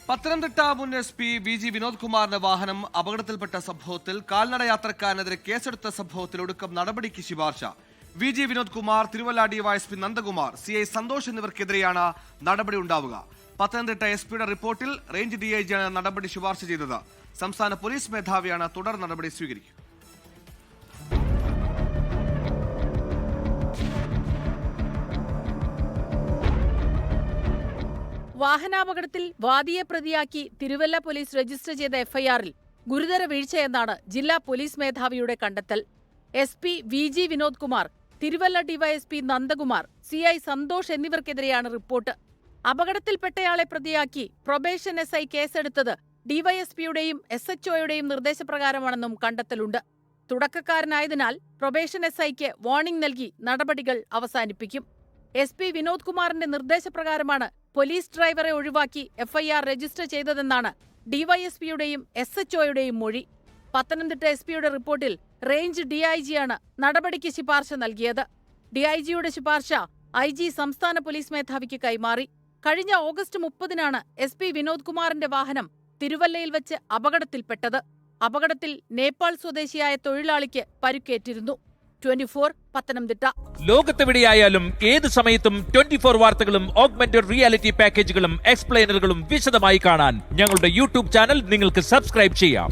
പത്തനംതിട്ട മുൻ SP VG Vinod കുമാറിന്റെ വാഹനം അപകടത്തിൽപ്പെട്ട സംഭവത്തിൽ കാൽനട യാത്രക്കാരനെതിരെ കേസെടുത്ത സംഭവത്തിൽ ഒടുക്കം നടപടിക്ക് ശുപാർശ. VG Vinod Kumar, Thiruvalla DYSP Nandakumar, CI Santhosh എന്നിവർക്കെതിരെയാണ് നടപടി ഉണ്ടാവുക. പത്തനംതിട്ട SP-യുടെ റിപ്പോർട്ടിൽ റേഞ്ച് DIG-ആണ് നടപടി ശുപാർശ ചെയ്തത്. സംസ്ഥാന പോലീസ് മേധാവിയാണ് തുടർ നടപടി സ്വീകരിക്കുക. വാഹനാപകടത്തിൽ വാദിയെ പ്രതിയാക്കി തിരുവല്ല പോലീസ് രജിസ്റ്റർ ചെയ്ത FIR-ൽ ഗുരുതര വീഴ്ചയെന്നാണ് ജില്ലാ പോലീസ് മേധാവിയുടെ കണ്ടെത്തൽ. SP VG Vinod Kumar, Thiruvalla DYSP Nandakumar, CI Santhosh എന്നിവർക്കെതിരെയാണ് റിപ്പോർട്ട്. അപകടത്തിൽപ്പെട്ടയാളെ പ്രതിയാക്കി പ്രൊബേഷൻ SI കേസെടുത്തത് DYSP-യുടെയും SHO-യുടെയും നിർദ്ദേശപ്രകാരമാണെന്നും കണ്ടെത്തലുണ്ട്. തുടക്കക്കാരനായതിനാൽ പ്രൊബേഷൻ SIക്ക് വാർണിംഗ് നൽകി നടപടികൾ അവസാനിപ്പിക്കും. SP വിനോദ് കുമാറിന്റെ നിർദ്ദേശപ്രകാരമാണ് പോലീസ് ഡ്രൈവറെ ഒഴിവാക്കി FIR രജിസ്റ്റർ ചെയ്തതെന്നാണ് DYSP-യുടെയും SHO-യുടെയും മൊഴി. പത്തനംതിട്ട SP-യുടെ റിപ്പോർട്ടിൽ റേഞ്ച് DIG-ആണ് നടപടിക്ക് ശുപാർശ നൽകിയത്. DIG-യുടെ ശുപാർശ IG സംസ്ഥാന പോലീസ് മേധാവിക്ക് കൈമാറി. കഴിഞ്ഞ ഓഗസ്റ്റ് 30-നാണ് SP വിനോദ് കുമാറിന്റെ വാഹനം തിരുവല്ലയിൽ വെച്ച് അപകടത്തിൽപ്പെട്ടത്. അപകടത്തിൽ നേപ്പാൾ സ്വദേശിയായ തൊഴിലാളിക്ക് പരുക്കേറ്റിരുന്നു. 24 പത്തനംതിട്ട. ലോകത്തെവിടെയായാലും ഏത് സമയത്തും 24 വാർത്തകളും ഓഗ്മെന്റഡ് റിയാലിറ്റി പാക്കേജുകളും എക്സ്പ്ലെയിനറുകളും വിശദമായി കാണാൻ ഞങ്ങളുടെ YouTube ചാനൽ നിങ്ങൾക്ക് സബ്സ്ക്രൈബ് ചെയ്യാം.